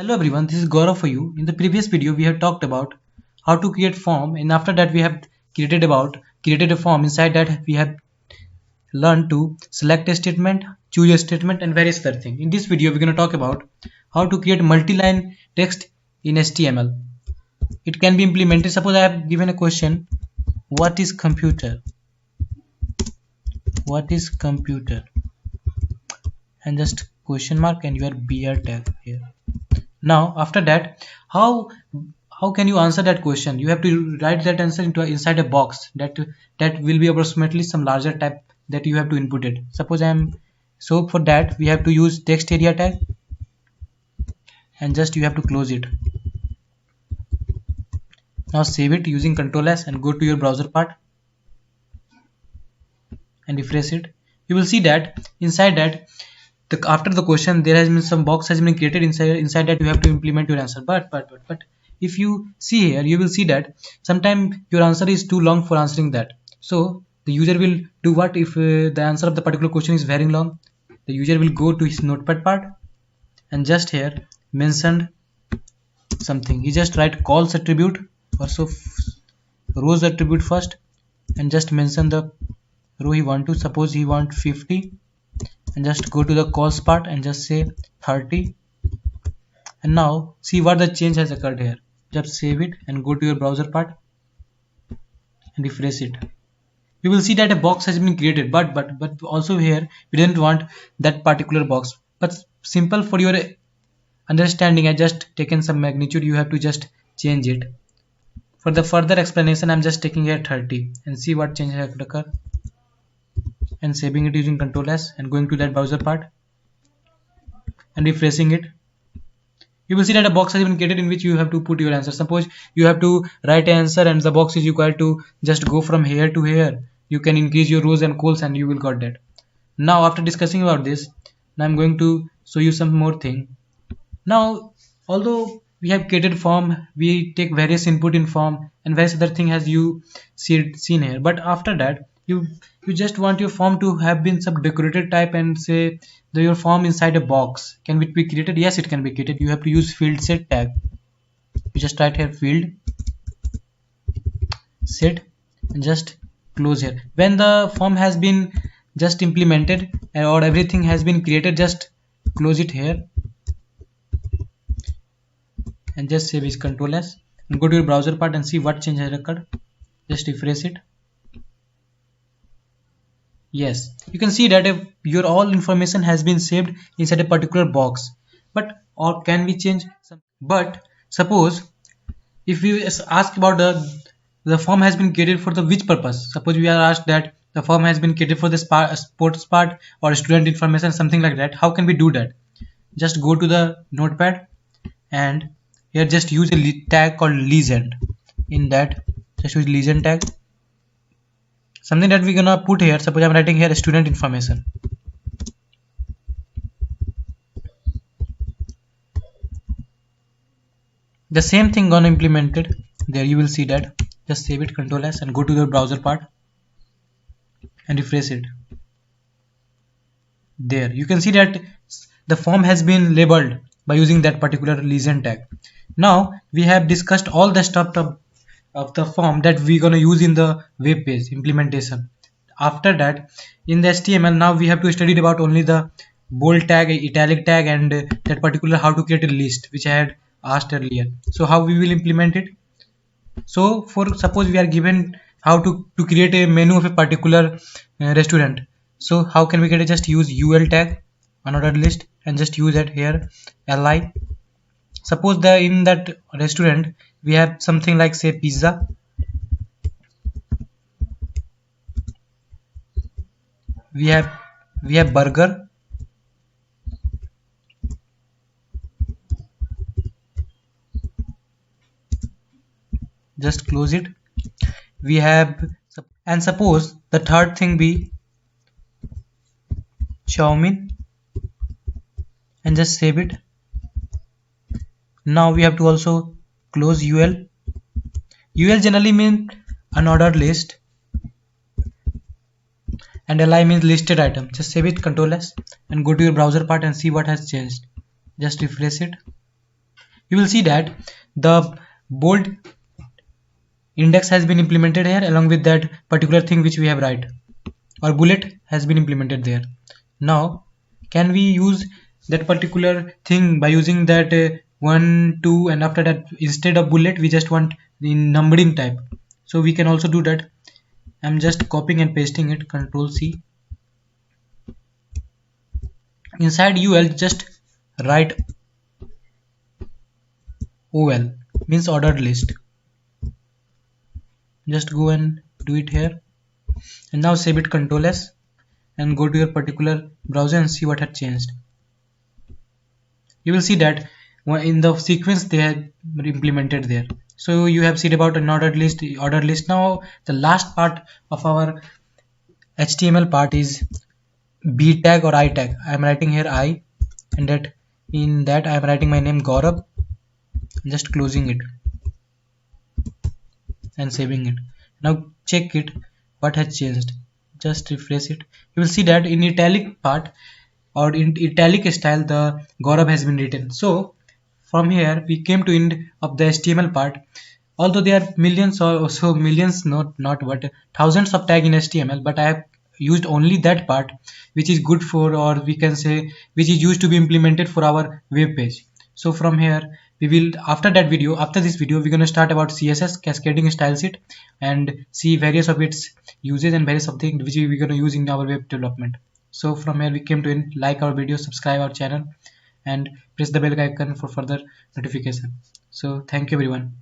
Hello everyone, this is Gaurav for you. In the previous video, we have talked about how to create form, and after that we have created a form. Inside that we have learned to select a statement, choose a statement, and various other things. In this video, we're going to talk about how to create multi-line text in HTML. It can be implemented. Suppose I have given a question: what is computer? What is computer? And just question mark and your BR tag here. Now after that, how can you answer that question? You have to write that answer inside a box that will be approximately some larger type that you have to input it. Suppose so for that we have to use text area tag, and just you have to close it. Now save it using Ctrl S and go to your browser part and refresh it. You will see that inside that after the question there has been some box has been created. Inside that you have to implement your answer, but if you see here, you will see that sometimes your answer is too long for answering that. So the user will do what? If the answer of the particular question is very long, the user will go to his notepad part and just here mentioned something. He just write calls attribute or so rows attribute first, and just mention the row he want to. Suppose he want 50, and just go to the calls part and just say 30. And now see what the change has occurred here. Just save it and go to your browser part and refresh it. You will see that a box has been created, but also here we didn't want that particular box, but simple for your understanding, I just taken some magnitude. You have to just change it. For the further explanation, I'm just taking here 30 and see what change has occurred, and saving it using Ctrl S and going to that browser part and refreshing it. You will see that a box has been created in which you have to put your answer. Suppose you have to write an answer and the box is required to just go from here to here. You can increase your rows and calls and you will got that. Now after discussing about this, now I'm going to show you some more thing. Now although we have created form, we take various input in form and various other thing as you seen here, but after that you just want your form to have been some decorated type, and say your form inside a box. Can it be created? Yes, it can be created. You have to use field set tag. You just write here field set and just close here. When the form has been just implemented or everything has been created, just close it here and just save it. Ctrl S and go to your browser part and see what change has occurred. Just refresh it. Yes, you can see that your all information has been saved inside a particular box. But or can we change some? But suppose if we ask about the form has been created for the which purpose. Suppose we are asked that the form has been created for the sports part or student information, something like that. How can we do that? Just go to the notepad and here just use a tag called legend. In that just use legend tag. Something that we're gonna put here. Suppose I'm writing here student information. The same thing gonna implemented there. You will see that. Just save it, Ctrl S and go to the browser part and refresh it. There you can see that the form has been labeled by using that particular legend tag. Now we have discussed all the stuff of the form that we're going to use in the web page implementation. After that, in the HTML, now we have to study about only the bold tag, italic tag, and that particular how to create a list, which I had asked earlier. So how we will implement it? So for suppose we are given how to create a menu of a particular restaurant. So how can we get it? Just use ul tag, another list, and just use it here li. Suppose in that restaurant we have something like say pizza. We have burger. Just close it. We have, and suppose the third thing be chow mein and just save it. Now we have to also close ul. Ul generally means unordered list and li means listed item. Just save it, Ctrl S and go to your browser part and see what has changed. Just refresh it. you will see that the bold index has been implemented here along with that particular thing which we have write, or bullet has been implemented there. Now can we use that particular thing by using that 1 2, and after that instead of bullet we just want the numbering type? So we can also do that. I'm just copying and pasting it, Control C. Inside UL just write OL, means ordered list. Just go and do it here, and now save it, Control S, and go to your particular browser and see what had changed. You will see that in the sequence they have implemented there. So you have seen about an ordered list. Now the last part of our HTML part is B tag or I tag. I am writing here I, and that in that I am writing my name Gaurav, just closing it and saving it. Now check it, what has changed. Just refresh it. You will see that in italic part or in italic style the Gaurav has been written. So from here we came to end of the HTML part. Although there are millions or so, millions, not but thousands of tag in HTML, but I have used only that part which is good for, or we can say which is used to be implemented for our web page. So from here we will, after this video we're going to start about CSS cascading style sheet and see various of its uses and various of things which we're going to use in our web development. So from here we came to end. Like our video, subscribe our channel, and press the bell icon for further notification. So thank you everyone.